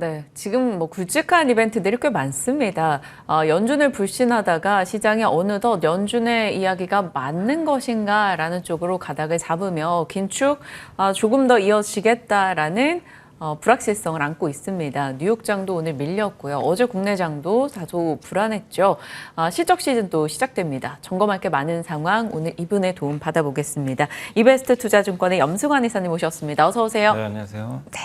네, 지금 뭐 굵직한 이벤트들이 꽤 많습니다. 연준을 불신하다가 시장이 어느덧 연준의 이야기가 맞는 것인가라는 쪽으로 가닥을 잡으며 긴축 조금 더 이어지겠다라는 불확실성을 안고 있습니다. 뉴욕장도 오늘 밀렸고요. 어제 국내장도 다소 불안했죠. 실적 시즌도 시작됩니다. 점검할 게 많은 상황, 오늘 이분의 도움 받아보겠습니다. 이베스트 투자증권의 염승환 이사님 오셨습니다. 어서 오세요. 네, 안녕하세요. 네.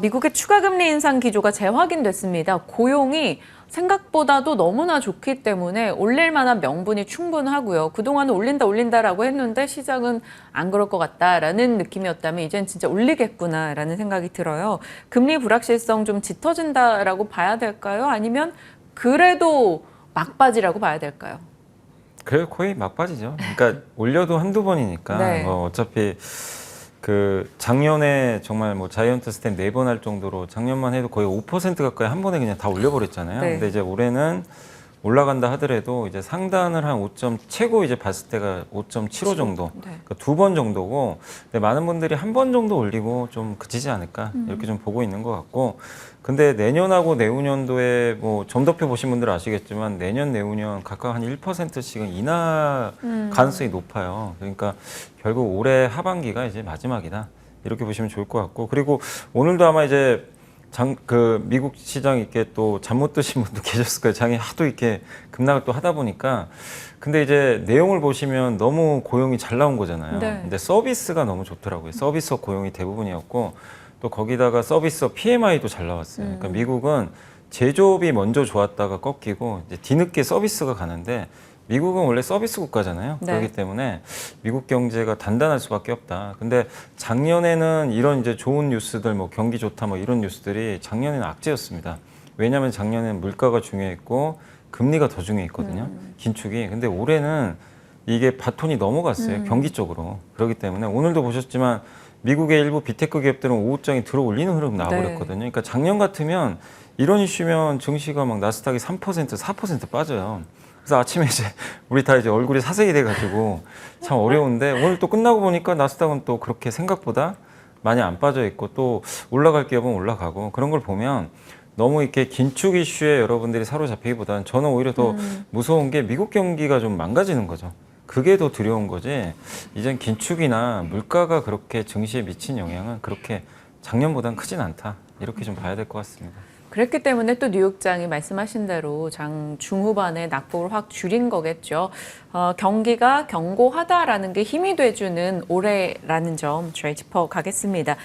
미국의 추가 금리 인상 기조가 재확인됐습니다. 고용이 생각보다도 너무나 좋기 때문에 올릴 만한 명분이 충분하고요. 그동안은 올린다라고 했는데 시장은 안 그럴 것 같다라는 느낌이었다면 이젠 진짜 올리겠구나라는 생각이 들어요. 금리 불확실성 좀 짙어진다라고 봐야 될까요? 아니면 그래도 막바지라고 봐야 될까요? 그래 거의 막바지죠. 그러니까 올려도 한두 번이니까 네. 어차피 그 작년에 정말 뭐 자이언트 스텝 4번 할 정도로 작년만 해도 거의 5% 가까이 한 번에 그냥 다 올려버렸잖아요. 네. 근데 이제 올해는 올라간다 하더라도 이제 상단을 한 5점 최고 이제 봤을 때가 5.75 정도, 네. 그러니까 2번 정도고, 근데 많은 분들이 한 번 정도 올리고 좀 그치지 않을까 이렇게 좀 보고 있는 것 같고, 근데 내년하고 내후년도에 뭐 점도표 보신 분들은 아시겠지만 내년 내후년 각각 한 1%씩은 인하 가능성이 높아요. 그러니까 결국 올해 하반기가 이제 마지막이다 이렇게 보시면 좋을 것 같고, 그리고 오늘도 아마 이제 미국 시장 이렇게 또 잠 못 드신 분도 계셨을 거예요. 장이 하도 이렇게 급락을 또 하다 보니까. 근데 이제 내용을 보시면 너무 고용이 잘 나온 거잖아요. 네. 근데 서비스가 너무 좋더라고요. 서비스업 고용이 대부분이었고, 또 거기다가 서비스업 PMI도 잘 나왔어요. 그러니까 미국은 제조업이 먼저 좋았다가 꺾이고 이제 뒤늦게 서비스가 가는데, 미국은 원래 서비스 국가잖아요. 네. 그렇기 때문에 미국 경제가 단단할 수밖에 없다. 근데 작년에는 이런 이제 좋은 뉴스들, 뭐 경기 좋다, 뭐 이런 뉴스들이 작년에는 악재였습니다. 왜냐하면 작년에는 물가가 중요했고 금리가 더 중요했거든요. 긴축이. 근데 올해는 이게 바톤이 넘어갔어요. 경기 쪽으로. 그렇기 때문에 오늘도 보셨지만 미국의 일부 비테크 기업들은 오후장에 들어 올리는 흐름 나와버렸거든요. 그러니까 작년 같으면 이런 이슈면 증시가 막 나스닥이 3%, 4% 빠져요. 그래서 아침에 이제 우리 다 이제 얼굴이 사색이 돼가지고 참 어려운데, 오늘 또 끝나고 보니까 나스닥은 또 그렇게 생각보다 많이 안 빠져 있고 또 올라갈 기업은 올라가고, 그런 걸 보면 너무 이렇게 긴축 이슈에 여러분들이 사로잡히기보다는 저는 오히려 더 무서운 게 미국 경기가 좀 망가지는 거죠. 그게 더 두려운 거지. 이젠 긴축이나 물가가 그렇게 증시에 미친 영향은 그렇게 작년보다는 크진 않다. 이렇게 좀 봐야 될 것 같습니다. 그랬기 때문에 또 뉴욕장이 말씀하신 대로 장 중후반에 낙폭을 확 줄인 거겠죠. 경기가 견고하다라는 게 힘이 돼주는 올해라는 점 저희 짚어가겠습니다.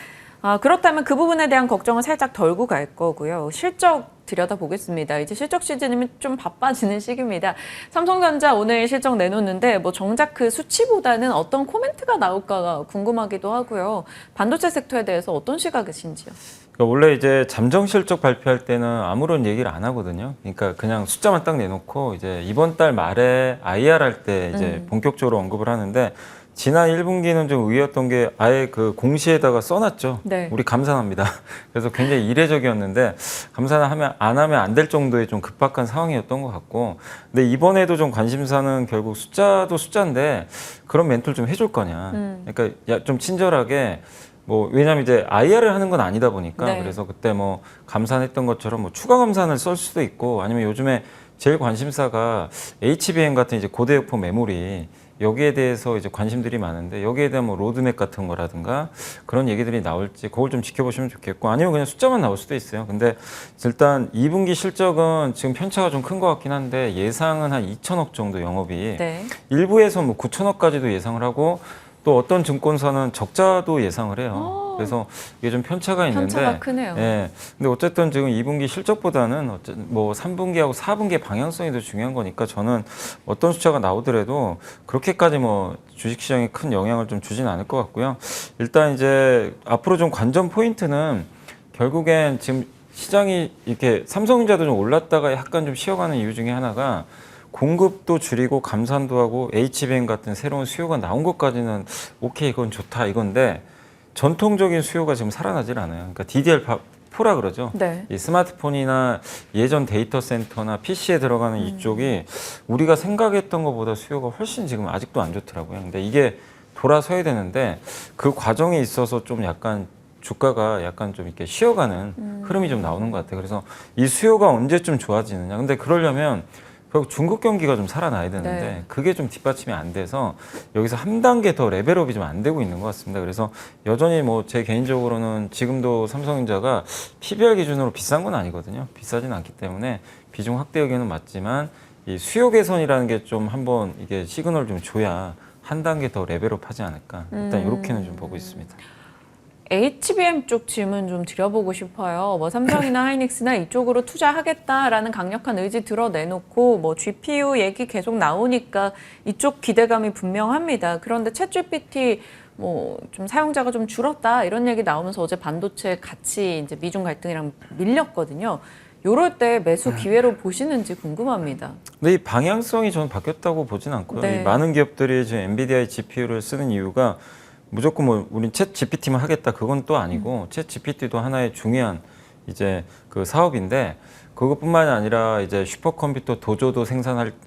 그렇다면 그 부분에 대한 걱정은 살짝 덜고 갈 거고요. 실적 들여다보겠습니다. 이제 실적 시즌이면 좀 바빠지는 시기입니다. 삼성전자 오늘 실적 내놓는데 뭐 정작 그 수치보다는 어떤 코멘트가 나올까가 궁금하기도 하고요. 반도체 섹터에 대해서 어떤 시각이신지요? 그러니까 원래 이제 잠정 실적 발표할 때는 아무런 얘기를 안 하거든요. 그러니까 그냥 숫자만 딱 내놓고 이제 이번 달 말에 IR 할 때 이제 본격적으로 언급을 하는데, 지난 1분기는 좀 의외였던 게 아예 그 공시에다가 써놨죠. 네. 우리 감산합니다. 그래서 굉장히 이례적이었는데, 감산하면 안 하면 안 될 정도의 좀 급박한 상황이었던 것 같고, 근데 이번에도 좀 관심사는 결국 숫자도 숫자인데 그런 멘트를 좀 해줄 거냐. 그러니까 좀 친절하게, 뭐 왜냐하면 이제 IR을 하는 건 아니다 보니까 네. 그래서 그때 뭐 감산했던 것처럼 뭐 추가 감산을 쓸 수도 있고, 아니면 요즘에 제일 관심사가 HBM 같은 이제 고대역폭 메모리, 여기에 대해서 이제 관심들이 많은데 여기에 대한 뭐 로드맵 같은 거라든가 그런 얘기들이 나올지 그걸 좀 지켜보시면 좋겠고, 아니면 그냥 숫자만 나올 수도 있어요. 근데 일단 2분기 실적은 지금 편차가 좀 큰 것 같긴 한데 예상은 한 2천억 정도 영업이, 네. 일부에서 뭐 9천억까지도 예상을 하고 또 어떤 증권사는 적자도 예상을 해요. 그래서 이게 좀 편차가 있는데, 편차가 크네요. 예. 근데 어쨌든 지금 2분기 실적보다는 뭐 3분기하고 4분기 방향성이 더 중요한 거니까 저는 어떤 숫자가 나오더라도 그렇게까지 뭐 주식시장에 큰 영향을 좀 주진 않을 것 같고요. 일단 이제 앞으로 좀 관전 포인트는 결국엔 지금 시장이 이렇게 삼성전자도 좀 올랐다가 약간 좀 쉬어가는 이유 중에 하나가, 공급도 줄이고 감산도 하고 HBM 같은 새로운 수요가 나온 것까지는 오케이, 이건 좋다 이건데, 전통적인 수요가 지금 살아나질 않아요. 그러니까 DDR4라 그러죠. 네. 이 스마트폰이나 예전 데이터 센터나 PC에 들어가는 이쪽이 우리가 생각했던 것보다 수요가 훨씬 지금 아직도 안 좋더라고요. 근데 이게 돌아서야 되는데 그 과정에 있어서 좀 약간 주가가 약간 좀 이렇게 쉬어가는 흐름이 좀 나오는 것 같아요. 그래서 이 수요가 언제쯤 좋아지느냐. 근데 그러려면 결국 중국 경기가 좀 살아나야 되는데 네. 그게 좀 뒷받침이 안 돼서 여기서 한 단계 더 레벨업이 좀 안 되고 있는 것 같습니다. 그래서 여전히 뭐 제 개인적으로는 지금도 삼성전자가 PBR 기준으로 비싼 건 아니거든요. 비싸진 않기 때문에 비중 확대 여기는 맞지만 이 수요 개선이라는 게 좀 한번 이게 시그널 좀 줘야 한 단계 더 레벨업 하지 않을까. 일단 이렇게는 좀 보고 있습니다. HBM 쪽 질문 좀 드려보고 싶어요. 뭐 삼성이나 하이닉스나 이쪽으로 투자하겠다라는 강력한 의지 드러내놓고 뭐 GPU 얘기 계속 나오니까 이쪽 기대감이 분명합니다. 그런데 챗GPT 뭐 좀 사용자가 좀 줄었다 이런 얘기 나오면서 어제 반도체 같이 이제 미중 갈등이랑 밀렸거든요. 요럴 때 매수 기회로 보시는지 궁금합니다. 근데 이 방향성이 저는 바뀌었다고 보진 않고요. 네. 이 많은 기업들이 지금 엔비디아의 GPU를 쓰는 이유가 무조건 뭐 우린 챗 GPT만 하겠다 그건 또 아니고 챗 GPT도 하나의 중요한 이제 그 사업인데 그것뿐만이 아니라 이제 슈퍼컴퓨터 도조도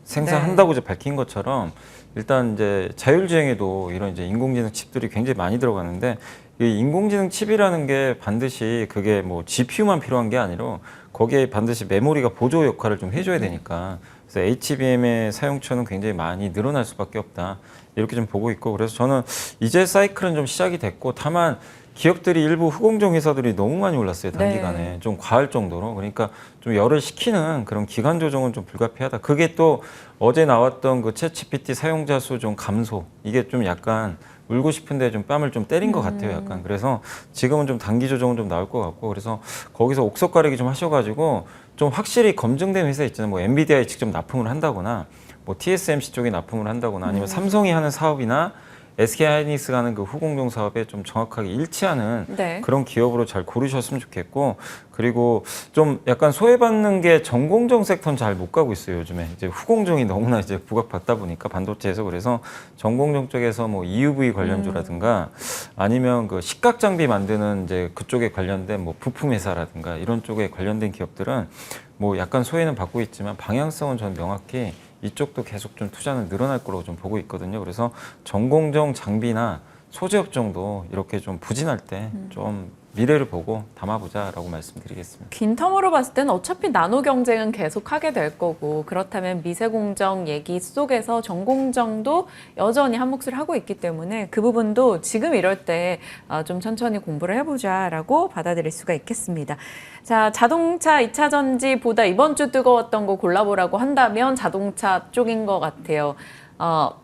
생산한다고 이제 밝힌 것처럼 일단 이제 자율주행에도 이런 이제 인공지능 칩들이 굉장히 많이 들어가는데 이 인공지능 칩이라는 게 반드시 그게 뭐 GPU만 필요한 게 아니라 거기에 반드시 메모리가 보조 역할을 좀 해줘야 되니까 그래서 HBM의 사용처는 굉장히 많이 늘어날 수밖에 없다. 이렇게 좀 보고 있고 그래서 저는 이제 사이클은 좀 시작이 됐고 다만 기업들이 일부 후공정 회사들이 너무 많이 올랐어요. 단기간에. 네. 좀 과할 정도로. 그러니까 좀 열을 식히는 그런 기간 조정은 좀 불가피하다. 그게 또 어제 나왔던 그 챗GPT 사용자 수 좀 감소. 이게 좀 약간 울고 싶은데 좀 뺨을 좀 때린 것 같아요. 약간. 그래서 지금은 좀 단기 조정은 좀 나올 것 같고 그래서 거기서 옥석 가리기 좀 하셔가지고 좀 확실히 검증된 회사 있잖아요. 뭐 엔비디아에 직접 납품을 한다거나 뭐 TSMC 쪽에 납품을 한다거나 아니면 삼성이 하는 사업이나 SK 하이닉스가 하는 그 후공정 사업에 좀 정확하게 일치하는 네. 그런 기업으로 잘 고르셨으면 좋겠고 그리고 좀 약간 소외받는 게 전공정 섹터는 잘 못 가고 있어요 요즘에 이제 후공정이 너무나 이제 부각받다 보니까 반도체에서 그래서 전공정 쪽에서 뭐 EUV 관련주라든가 아니면 그 식각 장비 만드는 이제 그쪽에 관련된 뭐 부품 회사라든가 이런 쪽에 관련된 기업들은 뭐 약간 소외는 받고 있지만 방향성은 전 명확히 이쪽도 계속 좀 투자는 늘어날 거라고 좀 보고 있거든요. 그래서 전공정 장비나 소재 업종도 이렇게 좀 부진할 때 좀 미래를 보고 담아보자라고 말씀드리겠습니다. 긴 텀으로 봤을 때는 어차피 나노 경쟁은 계속하게 될 거고 그렇다면 미세공정 얘기 속에서 전공정도 여전히 한 몫을 하고 있기 때문에 그 부분도 지금 이럴 때 좀 천천히 공부를 해보자라고 받아들일 수가 있겠습니다. 자, 자동차 2차 전지보다 이번 주 뜨거웠던 거 골라보라고 한다면 자동차 쪽인 것 같아요.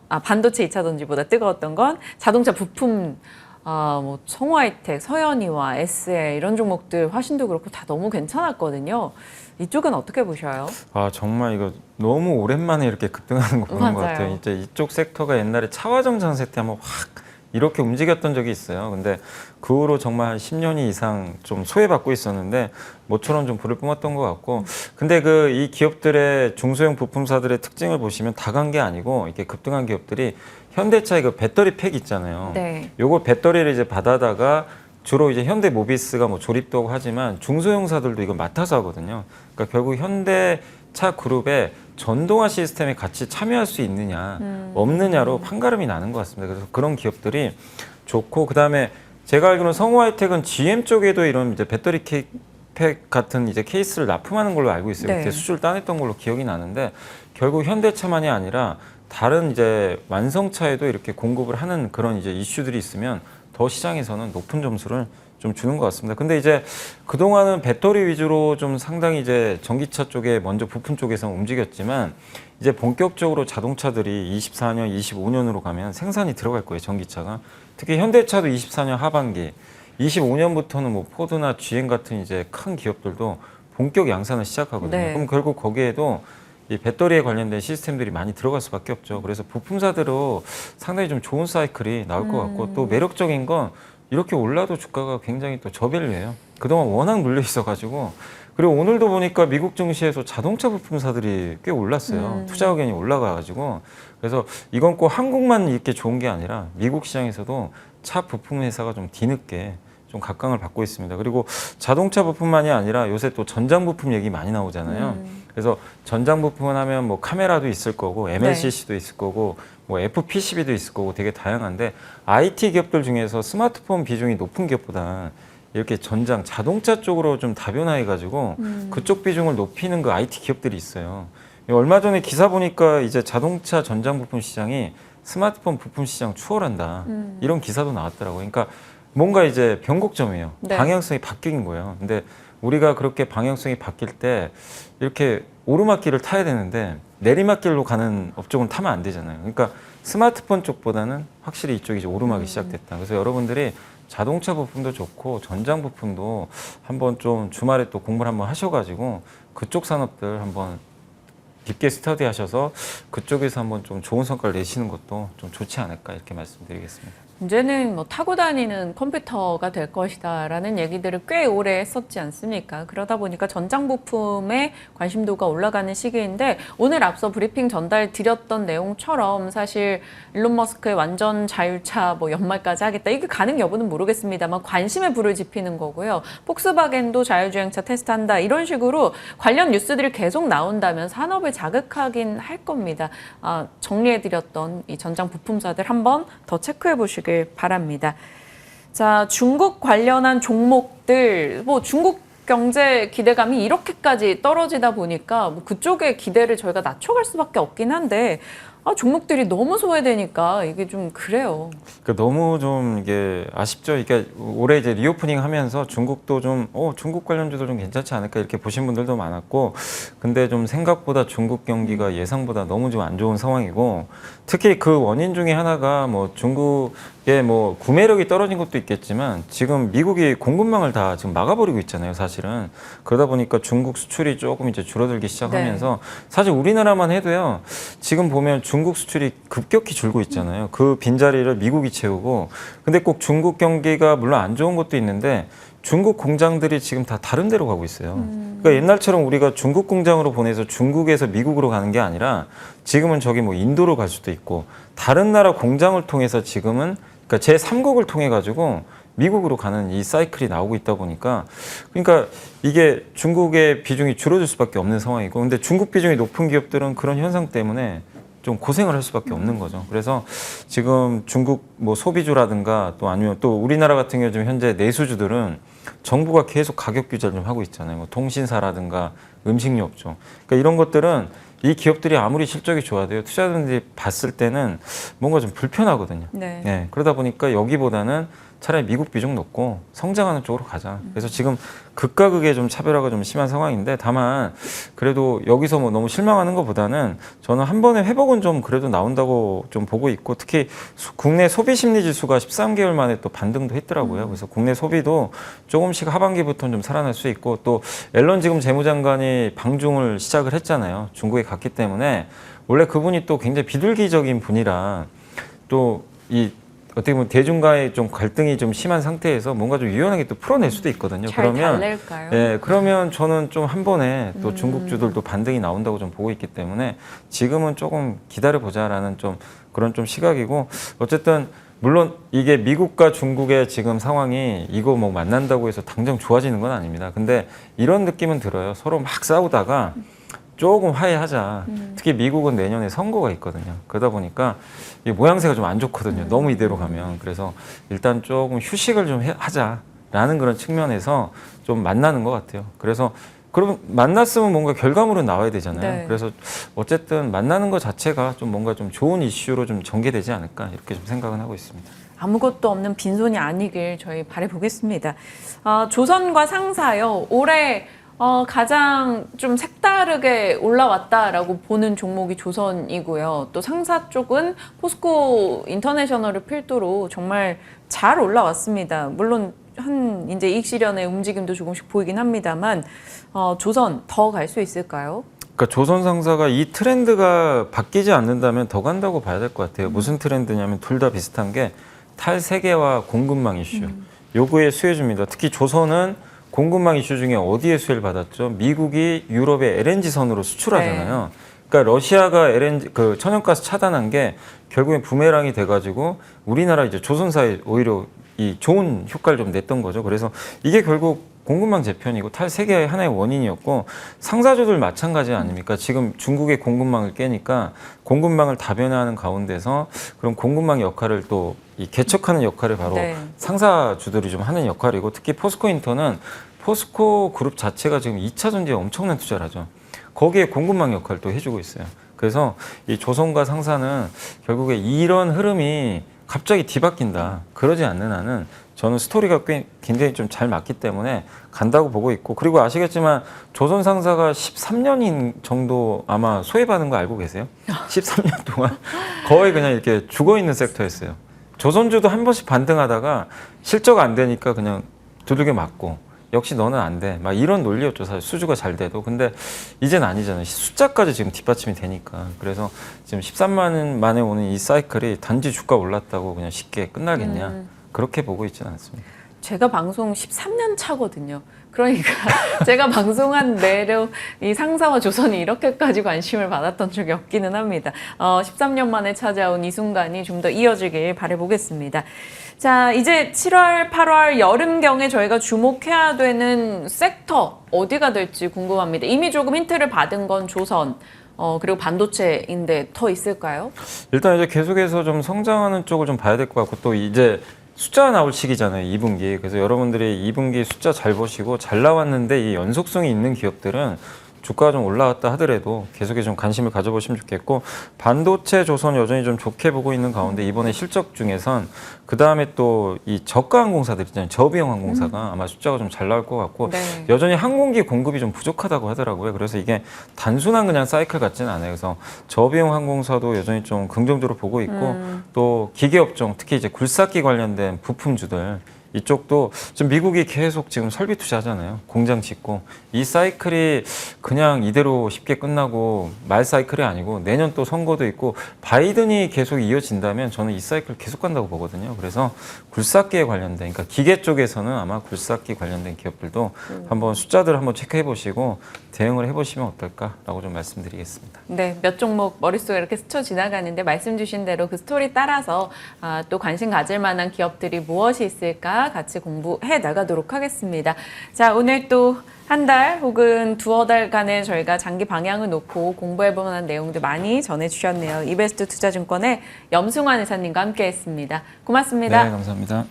반도체 2차 전지보다 뜨거웠던 건 자동차 부품 뭐 성우하이텍, 서현이와 SL 이런 종목들 화신도 그렇고 다 너무 괜찮았거든요. 이쪽은 어떻게 보셔요? 정말 이거 너무 오랜만에 이렇게 급등하는 거 보는 것 맞아요. 같아요. 이제 이쪽 섹터가 옛날에 차화정 장세 때 한번 확 이렇게 움직였던 적이 있어요. 근데 그 후로 정말 한 10년이 이상 좀 소외받고 있었는데 모처럼 좀 불을 뿜었던 것 같고 근데 그 이 기업들의 중소형 부품사들의 특징을 보시면 다 간 게 아니고 이렇게 급등한 기업들이 현대차의 그 배터리 팩 있잖아요. 네. 요걸 배터리를 이제 받아다가 주로 이제 현대모비스가 뭐 조립도 하고 하지만 중소형사들도 이거 맡아서 하거든요. 그러니까 결국 현대차 그룹의 전동화 시스템에 같이 참여할 수 있느냐 없느냐로 판가름이 나는 것 같습니다. 그래서 그런 기업들이 좋고 그다음에 제가 알기로는 성우하이텍은 GM 쪽에도 이런 이제 배터리 팩 같은 이제 케이스를 납품하는 걸로 알고 있어요. 네. 그때 수주를 따냈던 걸로 기억이 나는데 결국 현대차만이 아니라 다른 이제 완성차에도 이렇게 공급을 하는 그런 이제 이슈들이 있으면 더 시장에서는 높은 점수를 좀 주는 것 같습니다. 근데 이제 그동안은 배터리 위주로 좀 상당히 이제 전기차 쪽에 먼저 부품 쪽에서 움직였지만 이제 본격적으로 자동차들이 24년, 25년으로 가면 생산이 들어갈 거예요. 전기차가. 특히 현대차도 24년 하반기, 25년부터는 뭐 포드나 GM 같은 이제 큰 기업들도 본격 양산을 시작하거든요. 네. 그럼 결국 거기에도 이 배터리에 관련된 시스템들이 많이 들어갈 수밖에 없죠. 그래서 부품사들로 상당히 좀 좋은 사이클이 나올 것 같고 또 매력적인 건 이렇게 올라도 주가가 굉장히 또 저밸류예요. 그동안 워낙 눌려 있어가지고 그리고 오늘도 보니까 미국 증시에서 자동차 부품사들이 꽤 올랐어요. 투자 의견이 올라가가지고 그래서 이건 꼭 한국만 이렇게 좋은 게 아니라 미국 시장에서도 차 부품 회사가 좀 뒤늦게 좀 각광을 받고 있습니다. 그리고 자동차 부품만이 아니라 요새 또 전장 부품 얘기 많이 나오잖아요. 그래서 전장 부품은 하면 뭐 카메라도 있을 거고 MLCC도 있을 거고 뭐 FPCB도 있을 거고 되게 다양한데 IT 기업들 중에서 스마트폰 비중이 높은 기업보다 이렇게 전장 자동차 쪽으로 좀 다변화해가지고 그쪽 비중을 높이는 그 IT 기업들이 있어요. 얼마 전에 기사 보니까 이제 자동차 전장 부품 시장이 스마트폰 부품 시장 추월한다. 이런 기사도 나왔더라고요. 그러니까 뭔가 이제 변곡점이에요. 네. 방향성이 바뀐 거예요. 근데 우리가 그렇게 방향성이 바뀔 때 이렇게 오르막길을 타야 되는데 내리막길로 가는 업종은 타면 안 되잖아요. 그러니까 스마트폰 쪽보다는 확실히 이쪽이 이제 오르막이 시작됐다. 그래서 여러분들이 자동차 부품도 좋고 전장 부품도 한번 좀 주말에 또 공부를 한번 하셔가지고 그쪽 산업들 한번 깊게 스터디 하셔서 그쪽에서 한번 좀 좋은 성과를 내시는 것도 좀 좋지 않을까 이렇게 말씀드리겠습니다. 이제는 뭐 타고 다니는 컴퓨터가 될 것이다라는 얘기들을 꽤 오래 했었지 않습니까? 그러다 보니까 전장 부품에 관심도가 올라가는 시기인데 오늘 앞서 브리핑 전달 드렸던 내용처럼 사실 일론 머스크의 완전 자율차 뭐 연말까지 하겠다. 이게 가능 여부는 모르겠습니다만 관심의 불을 지피는 거고요. 폭스바겐도 자율주행차 테스트한다. 이런 식으로 관련 뉴스들이 계속 나온다면 산업을 자극하긴 할 겁니다. 정리해드렸던 이 전장 부품사들 한번 더 체크해 보시길 바랍니다. 자, 중국 관련한 종목들, 뭐 중국 경제 기대감이 이렇게까지 떨어지다 보니까 뭐 그쪽의 기대를 저희가 낮춰갈 수밖에 없긴 한데 종목들이 너무 소외되니까 이게 좀 그래요. 그러니까 너무 좀 이게 아쉽죠. 이게 올해 이제 리오프닝 하면서 중국도 좀 중국 관련주도 좀 괜찮지 않을까 이렇게 보신 분들도 많았고, 근데 좀 생각보다 중국 경기가 예상보다 너무 좀 안 좋은 상황이고, 특히 그 원인 중에 하나가 뭐 중국의 뭐 구매력이 떨어진 것도 있겠지만 지금 미국이 공급망을 다 지금 막아버리고 있잖아요, 사실은. 그러다 보니까 중국 수출이 조금 이제 줄어들기 시작하면서 사실 우리나라만 해도요, 지금 보면 중국 수출이 급격히 줄고 있잖아요. 그 빈자리를 미국이 채우고, 근데 꼭 중국 경기가 물론 안 좋은 것도 있는데 중국 공장들이 지금 다 다른 데로 가고 있어요. 그러니까 옛날처럼 우리가 중국 공장으로 보내서 중국에서 미국으로 가는 게 아니라 지금은 저기 뭐 인도로 갈 수도 있고 다른 나라 공장을 통해서 지금은 그러니까 제3국을 통해 가지고 미국으로 가는 이 사이클이 나오고 있다 보니까, 그러니까 이게 중국의 비중이 줄어들 수밖에 없는 상황이고, 근데 중국 비중이 높은 기업들은 그런 현상 때문에 좀 고생을 할 수밖에 없는 거죠. 그래서 지금 중국 뭐 소비주라든가 또 아니면 또 우리나라 같은 경우 지금 현재 내수주들은 정부가 계속 가격 규제를 좀 하고 있잖아요. 뭐 통신사라든가 음식료 업종. 그러니까 이런 것들은 이 기업들이 아무리 실적이 좋아도요, 투자자들이 봤을 때는 뭔가 좀 불편하거든요. 네. 그러다 보니까 여기보다는 차라리 미국 비중 높고 성장하는 쪽으로 가자. 그래서 지금 극과 극의 좀 차별화가 좀 심한 상황인데, 다만 그래도 여기서 뭐 너무 실망하는 것보다는 저는 한 번에 회복은 좀 그래도 나온다고 좀 보고 있고, 특히 국내 소비 심리 지수가 13개월 만에 또 반등도 했더라고요. 그래서 국내 소비도 조금씩 하반기부터는 좀 살아날 수 있고, 또 앨런 지금 재무장관이 방중을 시작을 했잖아요. 중국에 갔기 때문에 원래 그분이 또 굉장히 비둘기적인 분이라 또 이 어떻게 보면 대중과의 좀 갈등이 좀 심한 상태에서 뭔가 좀 유연하게 또 풀어낼 수도 있거든요. 잘 그러면 달랠까요? 그러면 저는 좀 한 번에 또 중국주들도 반등이 나온다고 좀 보고 있기 때문에 지금은 조금 기다려 보자라는 좀 그런 좀 시각이고, 어쨌든 물론 이게 미국과 중국의 지금 상황이 이거 뭐 만난다고 해서 당장 좋아지는 건 아닙니다. 근데 이런 느낌은 들어요. 서로 막 싸우다가 조금 화해하자. 특히 미국은 내년에 선거가 있거든요. 그러다 보니까 이 모양새가 좀 안 좋거든요. 너무 이대로 가면. 그래서 일단 조금 휴식을 좀 하자라는 그런 측면에서 좀 만나는 것 같아요. 그래서 그러면 만났으면 뭔가 결과물은 나와야 되잖아요. 네. 그래서 어쨌든 만나는 것 자체가 좀 뭔가 좀 좋은 이슈로 좀 전개되지 않을까 이렇게 좀 생각은 하고 있습니다. 아무것도 없는 빈손이 아니길 저희 바라보겠습니다. 조선과 상사요. 올해 가장 좀 색다르게 올라왔다라고 보는 종목이 조선이고요. 또 상사 쪽은 포스코 인터내셔널을 필두로 정말 잘 올라왔습니다. 물론 이제 이익 실현의 움직임도 조금씩 보이긴 합니다만 조선 더 갈 수 있을까요? 그러니까 조선 상사가 이 트렌드가 바뀌지 않는다면 더 간다고 봐야 될 것 같아요. 무슨 트렌드냐면 둘 다 비슷한 게 탈세계와 공급망 이슈. 요거에 수혜줍니다. 특히 조선은 공급망 이슈 중에 어디에 수혜를 받았죠? 미국이 유럽에 LNG 선으로 수출하잖아요. 그러니까 러시아가 LNG 그 천연가스 차단한 게 결국엔 부메랑이 돼가지고 우리나라 이제 조선사에 오히려 이 좋은 효과를 좀 냈던 거죠. 그래서 이게 결국 공급망 재편이고 탈세계의 하나의 원인이었고 상사주들 마찬가지 아닙니까? 지금 중국의 공급망을 깨니까 공급망을 다변화하는 가운데서 그럼 공급망 역할을 또 이 개척하는 역할을 바로 네. 상사주들이 좀 하는 역할이고 특히 포스코인터는 포스코 그룹 자체가 지금 2차 전지에 엄청난 투자를 하죠. 거기에 공급망 역할을 또 해주고 있어요. 그래서 이 조선과 상사는 결국에 이런 흐름이 갑자기 뒤바뀐다. 그러지 않는 한은 저는 스토리가 굉장히 좀 잘 맞기 때문에 간다고 보고 있고 그리고 아시겠지만 조선 상사가 13년 정도 아마 소외받은 거 알고 계세요? 13년 동안 거의 그냥 이렇게 죽어 있는 섹터였어요. 조선주도 한 번씩 반등하다가 실적 안 되니까 그냥 두들겨 맞고 역시 너는 안 돼. 막 이런 논리였죠. 사실 수주가 잘 돼도. 근데 이젠 아니잖아요. 숫자까지 지금 뒷받침이 되니까. 그래서 지금 13만 원 만에 오는 이 사이클이 단지 주가 올랐다고 그냥 쉽게 끝나겠냐. 그렇게 보고 있지는 않습니다. 제가 방송 13년 차거든요. 그러니까 제가 방송한 내로 이 상사와 조선이 이렇게까지 관심을 받았던 적이 없기는 합니다. 13년 만에 찾아온 이 순간이 좀 더 이어지길 바라보겠습니다. 자, 이제 7월, 8월 여름경에 저희가 주목해야 되는 섹터 어디가 될지 궁금합니다. 이미 조금 힌트를 받은 건 조선, 그리고 반도체인데 더 있을까요? 일단 이제 계속해서 좀 성장하는 쪽을 좀 봐야 될 것 같고 또 이제 숫자가 나올 시기잖아요, 2분기. 그래서 여러분들이 2분기 숫자 잘 보시고 잘 나왔는데 이 연속성이 있는 기업들은 주가가 좀 올라왔다 하더라도 계속해서 좀 관심을 가져보시면 좋겠고 반도체 조선 여전히 좀 좋게 보고 있는 가운데 이번에 실적 중에선 그 다음에 또 이 저가 항공사들 있잖아요. 저비용 항공사가 아마 숫자가 좀 잘 나올 것 같고 네. 여전히 항공기 공급이 좀 부족하다고 하더라고요. 그래서 이게 단순한 그냥 사이클 같지는 않아요. 그래서 저비용 항공사도 여전히 좀 긍정적으로 보고 있고 또 기계업종 특히 이제 굴삭기 관련된 부품주들 이쪽도 지금 미국이 계속 지금 설비 투자하잖아요. 공장 짓고 이 사이클이 그냥 이대로 쉽게 끝나고 말 사이클이 아니고 내년 또 선거도 있고 바이든이 계속 이어진다면 저는 이 사이클 계속 간다고 보거든요. 그래서 굴삭기에 관련된 그러니까 기계 쪽에서는 아마 굴삭기 관련된 기업들도 한번 숫자들 한번 체크해 보시고 대응을 해보시면 어떨까라고 좀 말씀드리겠습니다. 네, 몇 종목 머릿속에 이렇게 스쳐 지나가는데 말씀 주신 대로 그 스토리 따라서 또 관심 가질 만한 기업들이 무엇이 있을까 같이 공부해 나가도록 하겠습니다. 자, 오늘 또 한 달 혹은 두어 달간의 저희가 장기 방향을 놓고 공부해볼 만한 내용들 많이 전해주셨네요. 이베스트 투자증권의 염승환 이사님과 함께했습니다. 고맙습니다. 네, 감사합니다.